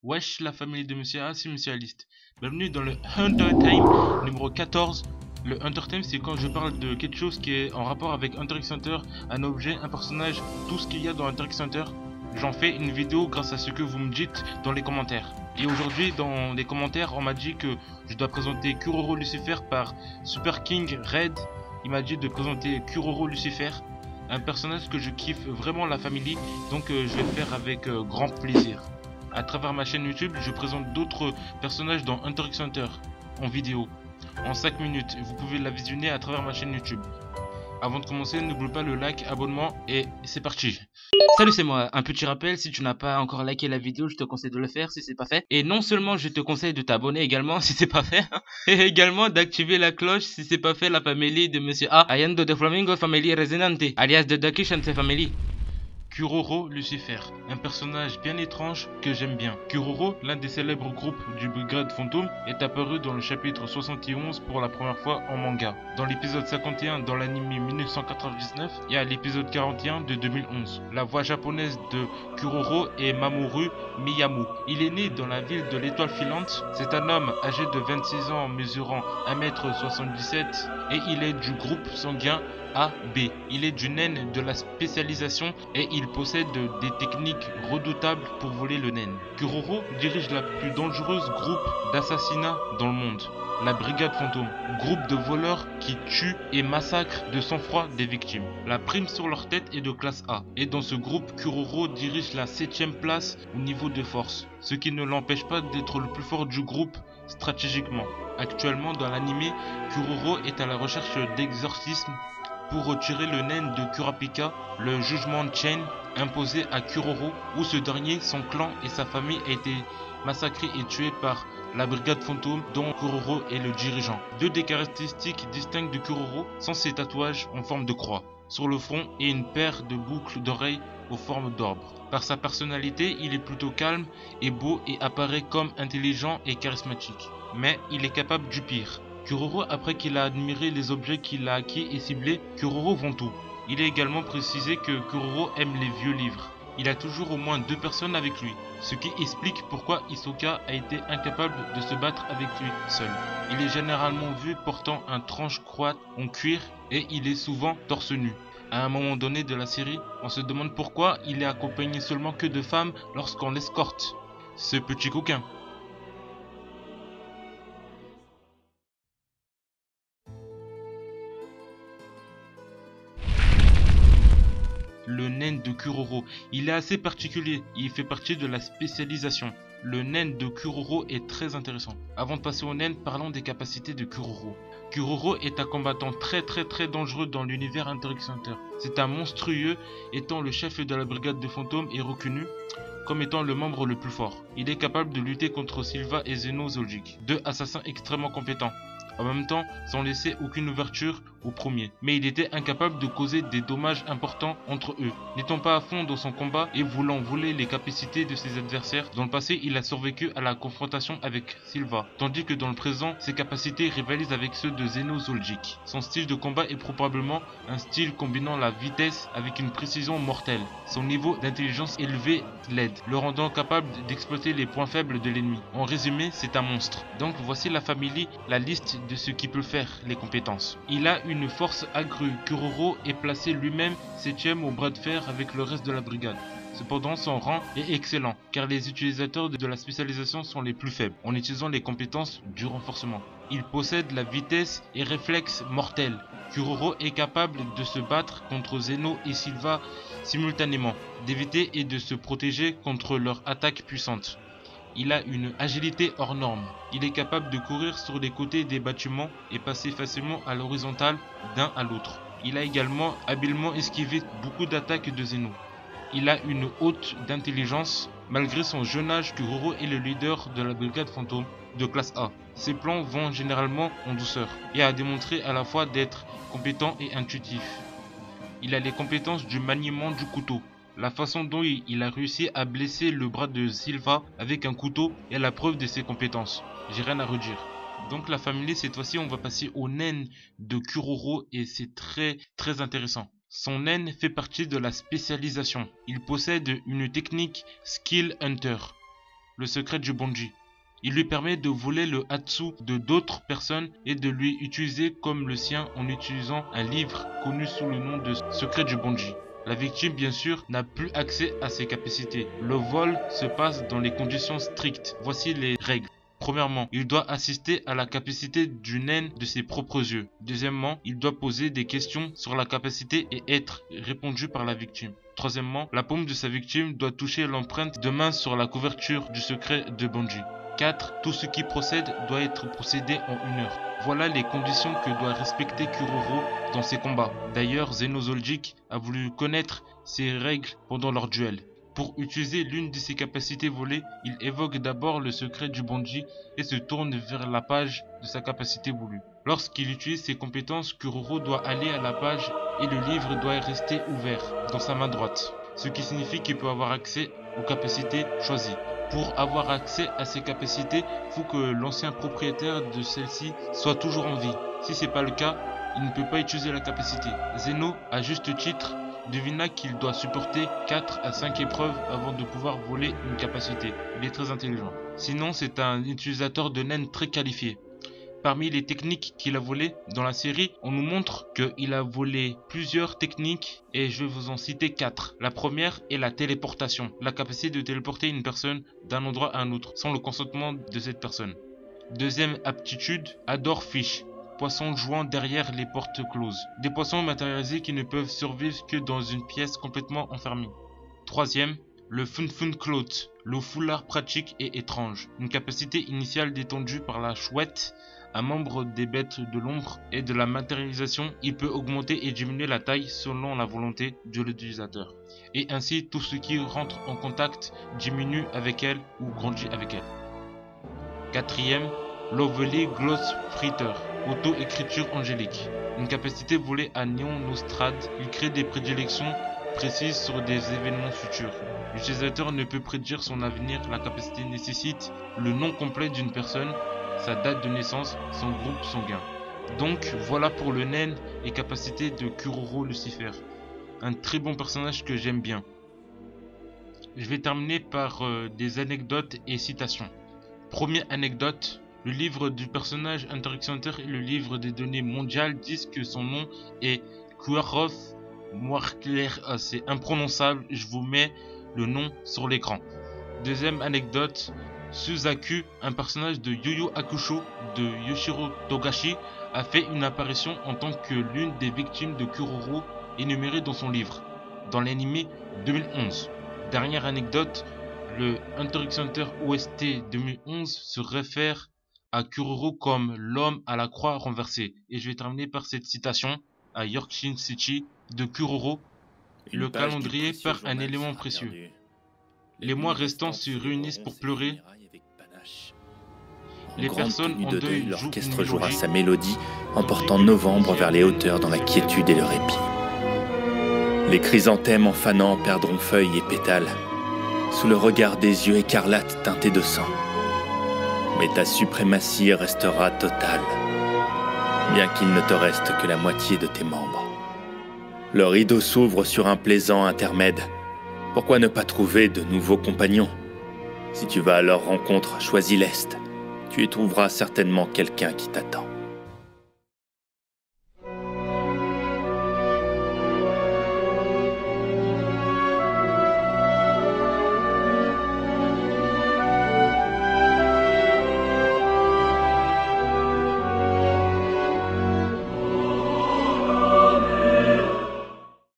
Wesh la famille de Monsieur A, c'est Monsieur Aliste. Bienvenue dans le Hunter Time numéro 14. Le Hunter Time, c'est quand je parle de quelque chose qui est en rapport avec Hunter x Hunter, un objet, un personnage, tout ce qu'il y a dans Hunter x Hunter. J'en fais une vidéo grâce à ce que vous me dites dans les commentaires. Et aujourd'hui, dans les commentaires, on m'a dit que je dois présenter Kuroro Lucifer par Super King Red. Il m'a dit de présenter Kuroro Lucifer, un personnage que je kiffe vraiment la famille, donc je vais le faire avec grand plaisir. À travers ma chaîne YouTube, je présente d'autres personnages dans Hunter x Hunter en vidéo, en 5 minutes. Vous pouvez la visionner à travers ma chaîne YouTube. Avant de commencer, n'oublie pas le like, abonnement et c'est parti. Salut, c'est moi. Un petit rappel, si tu n'as pas encore liké la vidéo, je te conseille de le faire si c'est pas fait. Et non seulement je te conseille de t'abonner également si c'est pas fait, et également d'activer la cloche si c'est pas fait, la famille de Monsieur A, Ayando de Flamingo Family Residente, alias de Ducky Chante Family. Kuroro Lucifer, un personnage bien étrange que j'aime bien. Kuroro, l'un des célèbres groupes du Brigade Fantôme, est apparu dans le chapitre 71 pour la première fois en manga. Dans l'épisode 51 dans l'anime 1999 et à l'épisode 41 de 2011. La voix japonaise de Kuroro est Mamoru Miyamu. Il est né dans la ville de l'Étoile Filante. C'est un homme âgé de 26 ans mesurant 1m77 et il est du groupe sanguin AB. Il est du naine de la spécialisation et il possède des techniques redoutables pour voler le naine. Kuroro dirige la plus dangereuse groupe d'assassinats dans le monde, la Brigade Fantôme, groupe de voleurs qui tuent et massacrent de sang-froid des victimes. La prime sur leur tête est de classe A. Et dans ce groupe, Kuroro dirige la 7ème place au niveau de force, ce qui ne l'empêche pas d'être le plus fort du groupe stratégiquement. Actuellement dans l'anime, Kuroro est à la recherche d'exorcisme pour retirer le naine de Kurapika, le jugement de Chain imposé à Kuroro, où ce dernier, son clan et sa famille a été massacrés et tués par la Brigade Fantôme dont Kuroro est le dirigeant. Deux des caractéristiques distinctes de Kuroro sont ses tatouages en forme de croix sur le front et une paire de boucles d'oreilles aux formes d'orbe. Par sa personnalité, il est plutôt calme et beau et apparaît comme intelligent et charismatique. Mais il est capable du pire. Kuroro, après qu'il a admiré les objets qu'il a acquis et ciblés, Kuroro vend tout. Il est également précisé que Kuroro aime les vieux livres. Il a toujours au moins 2 personnes avec lui, ce qui explique pourquoi Hisoka a été incapable de se battre avec lui seul. Il est généralement vu portant un tranche-croix en cuir et il est souvent torse nu. À un moment donné de la série, on se demande pourquoi il est accompagné seulement que de femmes lorsqu'on l'escorte. Ce petit coquin. Le naine de Kuroro, il est assez particulier, il fait partie de la spécialisation. Le naine de Kuroro est très intéressant. Avant de passer au naine, parlons des capacités de Kuroro. Kuroro est un combattant très dangereux dans l'univers Hunter x Hunter. C'est un monstrueux, étant le chef de la brigade de fantômes et reconnu comme étant le membre le plus fort. Il est capable de lutter contre Sylva et Zeno Zolgic, deux assassins extrêmement compétents. En même temps, sans laisser aucune ouverture au premier. Mais il était incapable de causer des dommages importants entre eux. N'étant pas à fond dans son combat et voulant voler les capacités de ses adversaires, dans le passé, il a survécu à la confrontation avec Sylva. Tandis que dans le présent, ses capacités rivalisent avec ceux de Zeno Zolgic. Son style de combat est probablement un style combinant la vitesse avec une précision mortelle. Son niveau d'intelligence élevé l'aide, le rendant capable d'exploiter les points faibles de l'ennemi. En résumé, c'est un monstre. Donc voici la famille, la liste de ce qu'il peut faire, les compétences. Il a une force accrue. Kuroro est placé lui-même 7ème au bras de fer avec le reste de la brigade. Cependant, son rang est excellent, car les utilisateurs de la spécialisation sont les plus faibles, en utilisant les compétences du renforcement. Il possède la vitesse et réflexes mortels. Kuroro est capable de se battre contre Zeno et Sylva simultanément, d'éviter et de se protéger contre leurs attaques puissantes. Il a une agilité hors norme. Il est capable de courir sur les côtés des bâtiments et passer facilement à l'horizontale d'un à l'autre. Il a également habilement esquivé beaucoup d'attaques de Zeno. Il a une haute d'intelligence. Malgré son jeune âge, Kuroro est le leader de la brigade fantôme de classe A. Ses plans vont généralement en douceur et a démontré à la fois d'être compétent et intuitif. Il a les compétences du maniement du couteau. La façon dont il a réussi à blesser le bras de Sylva avec un couteau est la preuve de ses compétences. J'ai rien à redire. Donc la famille, cette fois-ci, on va passer au naine de Kuroro et c'est très intéressant. Son naine fait partie de la spécialisation. Il possède une technique Skill Hunter. le secret du Bonji. Il lui permet de voler le Hatsu de d'autres personnes et de lui utiliser comme le sien en utilisant un livre connu sous le nom de secret du Bonji. La victime, bien sûr, n'a plus accès à ses capacités. Le vol se passe dans les conditions strictes. Voici les règles. Premièrement, il doit assister à la capacité du naine de ses propres yeux. Deuxièmement, il doit poser des questions sur la capacité et être répondu par la victime. Troisièmement, la paume de sa victime doit toucher l'empreinte de main sur la couverture du secret de Bonji. 4. Tout ce qui procède doit être procédé en 1 heure. Voilà les conditions que doit respecter Kuroro dans ses combats. D'ailleurs, Xenozolgic a voulu connaître ces règles pendant leur duel. Pour utiliser l'une de ses capacités volées, il évoque d'abord le secret du Bonji et se tourne vers la page de sa capacité voulue. Lorsqu'il utilise ses compétences, Kuroro doit aller à la page et le livre doit rester ouvert dans sa main droite, ce qui signifie qu'il peut avoir accès aux capacités choisies. Pour avoir accès à ces capacités, il faut que l'ancien propriétaire de celle-ci soit toujours en vie. Si ce n'est pas le cas, il ne peut pas utiliser la capacité. Zeno, à juste titre, devina qu'il doit supporter 4 à 5 épreuves avant de pouvoir voler une capacité. Il est très intelligent. Sinon, c'est un utilisateur de naine très qualifié. Parmi les techniques qu'il a volées dans la série, on nous montre qu'il a volé plusieurs techniques et je vais vous en citer 4. La première est la téléportation, la capacité de téléporter une personne d'un endroit à un autre sans le consentement de cette personne. Deuxième aptitude, Adore Fish, poisson jouant derrière les portes closes. Des poissons matérialisés qui ne peuvent survivre que dans une pièce complètement enfermée. Troisième, le Fun Fun Cloth, le foulard pratique et étrange, une capacité initiale détendue par la chouette, un membre des bêtes de l'ombre et de la matérialisation. Il peut augmenter et diminuer la taille selon la volonté de l'utilisateur. Et ainsi, tout ce qui rentre en contact diminue avec elle ou grandit avec elle. Quatrième, Lovely Gloss Fritter, auto-écriture angélique, une capacité volée à Néon Nostrad. Il crée des prédilections précises sur des événements futurs. L'utilisateur ne peut prédire son avenir. La capacité nécessite le nom complet d'une personne, sa date de naissance, son groupe sanguin. Donc voilà pour le naine et capacité de Kuroro Lucifer. Un très bon personnage que j'aime bien. Je vais terminer par des anecdotes et citations. Première anecdote, le livre du personnage Interaction Center et le livre des données mondiales disent que son nom est Kuarov Moirkler. C'est imprononçable, je vous mets le nom sur l'écran. Deuxième anecdote, Suzaku, un personnage de Yu Yu Hakusho de Yoshiro Togashi, a fait une apparition en tant que l'une des victimes de Kuroro énumérées dans son livre, dans l'anime 2011. Dernière anecdote, le Hunter x Hunter OST 2011 se réfère à Kuroro comme l'homme à la croix renversée. Et je vais terminer par cette citation à Yorkshin City de Kuroro. Le calendrier perd un élément précieux. Les mois restants se réunissent pour pleurer. Les personnes en deuil, l'orchestre jouera sa mélodie, emportant novembre vers les hauteurs dans la quiétude et le répit. Les chrysanthèmes en fanant perdront feuilles et pétales, sous le regard des yeux écarlates teintés de sang. Mais ta suprématie restera totale, bien qu'il ne te reste que la moitié de tes membres. Le rideau s'ouvre sur un plaisant intermède. Pourquoi ne pas trouver de nouveaux compagnons? Si tu vas à leur rencontre, choisis l'Est. Tu y trouveras certainement quelqu'un qui t'attend.